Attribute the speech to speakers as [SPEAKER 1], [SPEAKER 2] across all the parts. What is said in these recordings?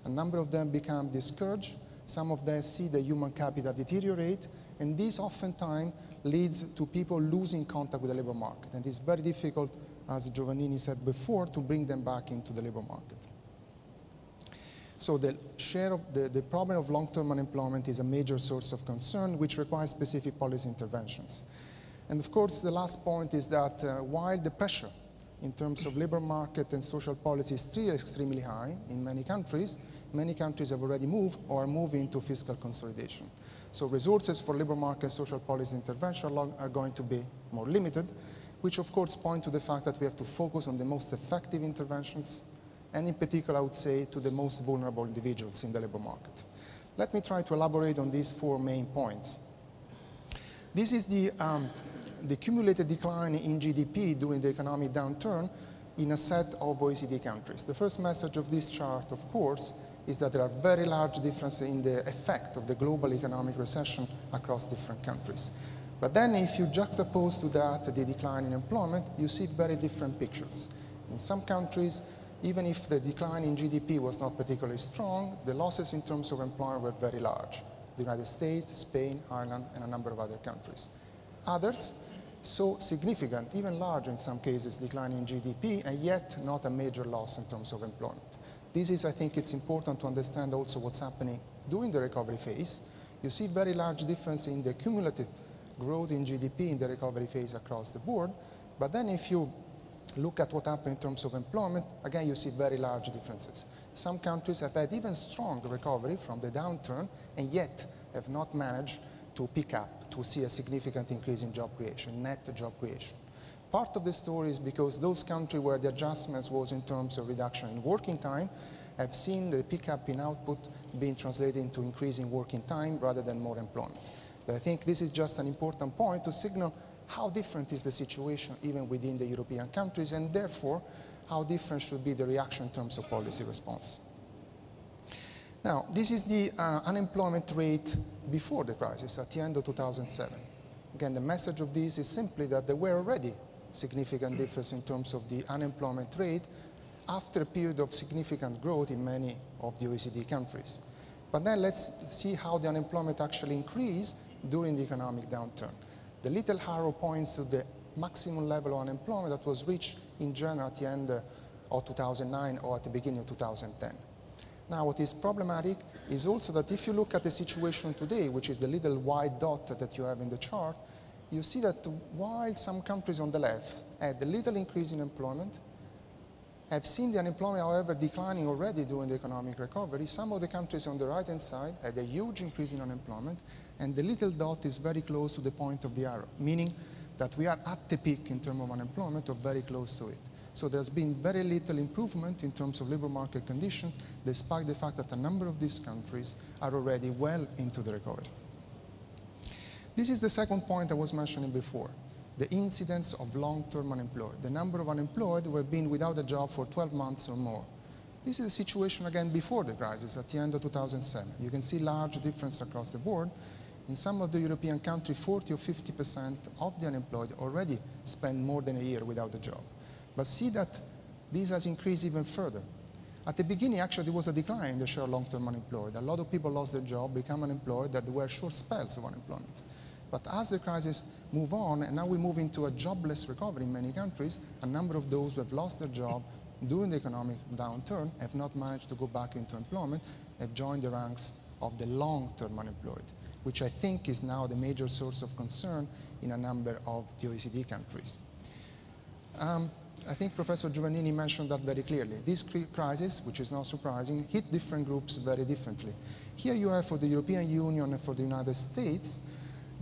[SPEAKER 1] a number of them become discouraged, some of them see the human capital deteriorate, and this oftentimes leads to people losing contact with the labor market. And it's very difficult, as Giovannini said before, to bring them back into the labor market. So the share of the problem of long-term unemployment is a major source of concern, which requires specific policy interventions. And of course, the last point is that while the pressure in terms of labor market and social policy is still extremely high in many countries have already moved or are moving to fiscal consolidation. So resources for labor market and social policy intervention are going to be more limited, which of course point to the fact that we have to focus on the most effective interventions, and in particular, I would say, to the most vulnerable individuals in the labor market. Let me try to elaborate on these 4 main points. This is the cumulative decline in GDP during the economic downturn in a set of OECD countries. The first message of this chart, of course, is that there are very large differences in the effect of the global economic recession across different countries. But then if you juxtapose to that the decline in employment, you see very different pictures. In some countries, even if the decline in GDP was not particularly strong, the losses in terms of employment were very large. The United States, Spain, Ireland, and a number of other countries. Others saw significant, even larger in some cases, decline in GDP, and yet not a major loss in terms of employment. This is, I think it's important to understand also what's happening during the recovery phase. You see very large difference in the cumulative growth in GDP in the recovery phase across the board, but then if you look at what happened in terms of employment, again, you see very large differences. Some countries have had even strong recovery from the downturn, and yet have not managed to pick up, to see a significant increase in job creation, net job creation. Part of the story is because those countries where the adjustments was in terms of reduction in working time have seen the pickup in output being translated into increase in working time rather than more employment. But I think this is just an important point to signal how different is the situation even within the European countries, and therefore how different should be the reaction in terms of policy response. Now, this is the unemployment rate before the crisis at the end of 2007. Again, the message of this is simply that there were already significant difference in terms of the unemployment rate after a period of significant growth in many of the OECD countries. But then let's see how the unemployment actually increased during the economic downturn. The little arrow points to the maximum level of unemployment that was reached in general at the end of 2009 or at the beginning of 2010. Now, what is problematic is also that if you look at the situation today, which is the little white dot that you have in the chart, you see that while some countries on the left had a little increase in employment, have seen the unemployment, however, declining already during the economic recovery, some of the countries on the right-hand side had a huge increase in unemployment, and the little dot is very close to the point of the arrow, meaning that we are at the peak in terms of unemployment or very close to it. So there's been very little improvement in terms of labor market conditions, despite the fact that a number of these countries are already well into the recovery. This is the second point I was mentioning before, the incidence of long-term unemployed, the number of unemployed who have been without a job for 12 months or more. This is the situation again before the crisis, at the end of 2007. You can see large difference across the board. In some of the European countries, 40 or 50% of the unemployed already spend more than a year without a job. But see that this has increased even further. At the beginning, actually, there was a decline in the share of long-term unemployed. A lot of people lost their job, become unemployed, that there were short spells of unemployment. But as the crisis moved on, and now we move into a jobless recovery in many countries, a number of those who have lost their job during the economic downturn have not managed to go back into employment and join the ranks of the long-term unemployed, which I think is now the major source of concern in a number of the OECD countries. I think Professor Giovannini mentioned that very clearly. This crisis, which is not surprising, hit different groups very differently. Here you have for the European Union and for the United States,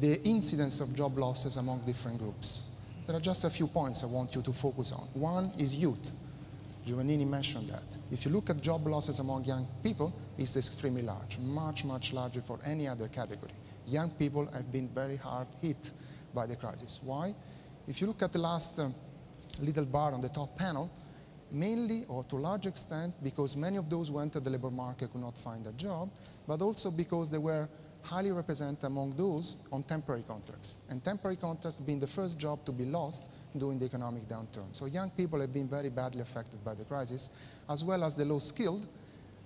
[SPEAKER 1] the incidence of job losses among different groups. There are just a few points I want you to focus on. One is youth. Giovannini mentioned that. If you look at job losses among young people, it's extremely large, much, much larger for any other category. Young people have been very hard hit by the crisis. Why? If you look at the last little bar on the top panel, mainly or to a large extent because many of those who entered the labor market could not find a job, but also because they were highly represented among those on temporary contracts. And temporary contracts being the first job to be lost during the economic downturn. So young people have been very badly affected by the crisis, as well as the low-skilled,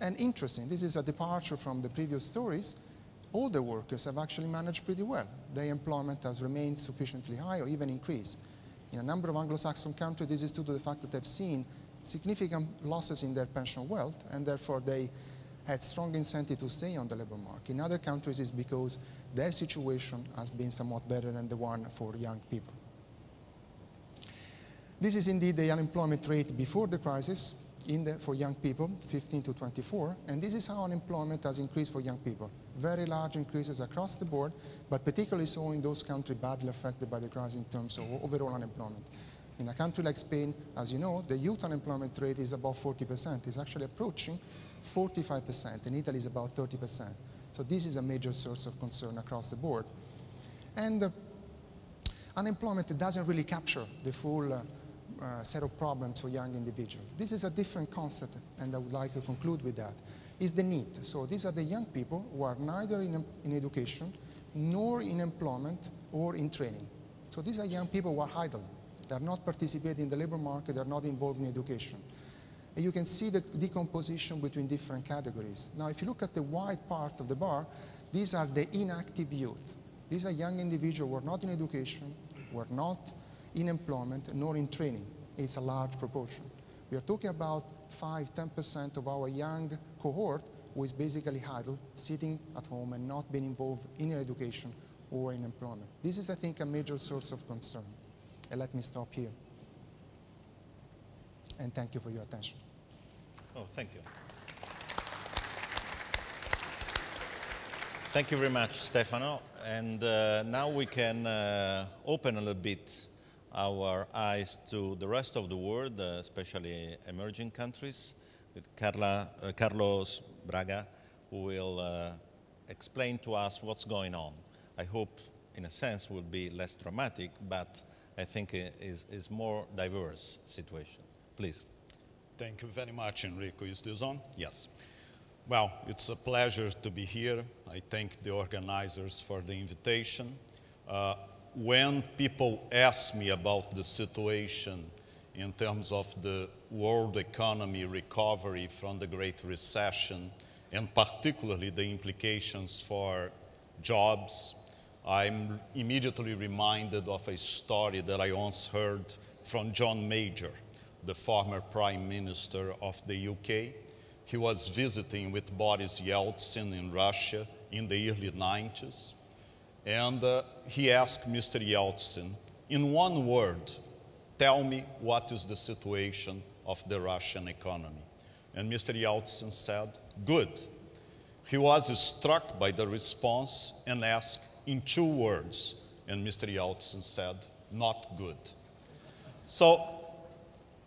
[SPEAKER 1] And interesting, this is a departure from the previous stories. Older workers have actually managed pretty well. Their employment has remained sufficiently high or even increased. In a number of Anglo-Saxon countries, this is due to the fact that they've seen significant losses in their pension wealth, and therefore they had strong incentive to stay on the labor market. In other countries, it's because their situation has been somewhat better than the one for young people. This is indeed the unemployment rate before the crisis for young people, 15 to 24, and this is how unemployment has increased for young people. Very large increases across the board, but particularly so in those countries badly affected by the crisis in terms of overall unemployment. In a country like Spain, as you know, the youth unemployment rate is above 40%. It's actually approaching 45%. In Italy, it's about 30%. So this is a major source of concern across the board. And unemployment doesn't really capture the full set of problems for young individuals. This is a different concept, and I would like to conclude with that, is the need. So these are the young people who are neither in education, nor in employment, or in training. So these are young people who are idle. They're not participating in the labor market, they're not involved in education. And you can see the decomposition between different categories. Now, if you look at the white part of the bar, these are the inactive youth. These are young individuals who are not in education, who are not in employment, nor in training. It's a large proportion. We are talking about 5–10% of our young cohort who is basically idle, sitting at home and not being involved in education or in employment. This is, I think, a major source of concern. And let me stop here. And thank you for your attention.
[SPEAKER 2] Oh, thank you. Thank you very much, Stefano. And now we can open a little bit our eyes to the rest of the world, especially emerging countries, with Carlos Braga, who will explain to us what's going on. I hope, in a sense, will be less dramatic, but I think it is more diverse situation. Please.
[SPEAKER 3] Thank you very much, Enrico. Is this on? Yes. Well, it's a pleasure to be here. I thank the organizers for the invitation. When people ask me about the situation in terms of the world economy recovery from the Great Recession, and particularly the implications for jobs, I'm immediately reminded of a story that I once heard from John Major, the former Prime Minister of the UK. He was visiting with Boris Yeltsin in Russia in the early 90s. And he asked Mr. Yeltsin, in one word, tell me what is the situation of the Russian economy. And Mr. Yeltsin said, good. He was struck by the response and asked in 2 words. And Mr. Yeltsin said, not good. So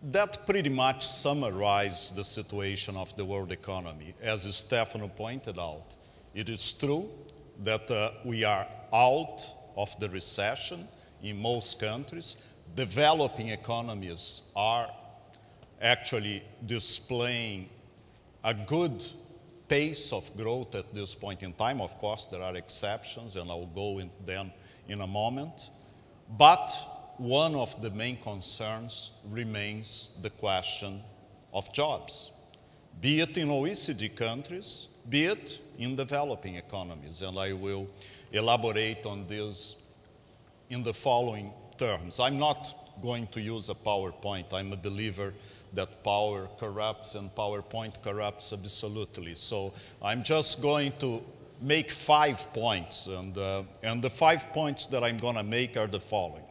[SPEAKER 3] that pretty much summarizes the situation of the world economy. As Stefano pointed out, it is true that we are out of the recession in most countries. Developing economies are actually displaying a good pace of growth at this point in time. Of course, there are exceptions, and I'll go into them in a moment. But one of the main concerns remains the question of jobs, be it in OECD countries, be it in developing economies. And I will elaborate on this in the following terms. I'm not going to use a PowerPoint. I'm a believer that power corrupts and PowerPoint corrupts absolutely. So I'm just going to make 5 points. And the 5 points that I'm going to make are the following.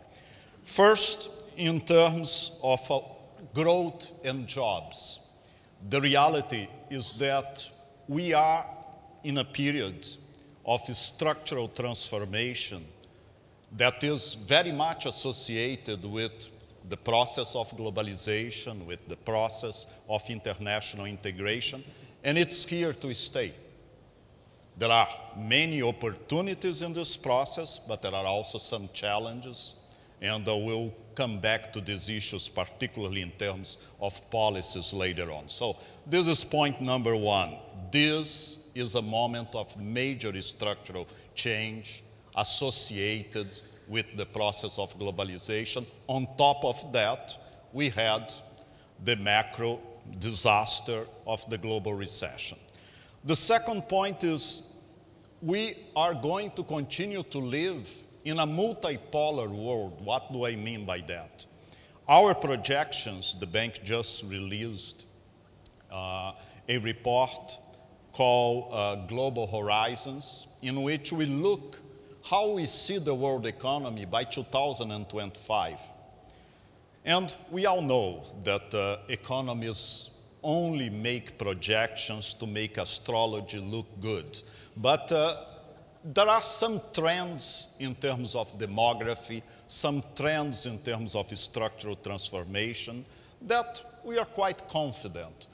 [SPEAKER 3] First, in terms of growth and jobs, the reality is that we are in a period of structural transformation that is very much associated with the process of globalization, with the process of international integration, and it's here to stay. There are many opportunities in this process, but there are also some challenges, and we'll come back to these issues, particularly in terms of policies later on. So this is point number 1. This is a moment of major structural change associated with the process of globalization. On top of that, we had the macro disaster of the global recession. The second point is we are going to continue to live in a multipolar world. What do I mean by that? Our projections, the bank just released a report called Global Horizons, in which we look how we see the world economy by 2025. And we all know that economists only make projections to make astrology look good. But there are some trends in terms of demography, some trends in terms of structural transformation that we are quite confident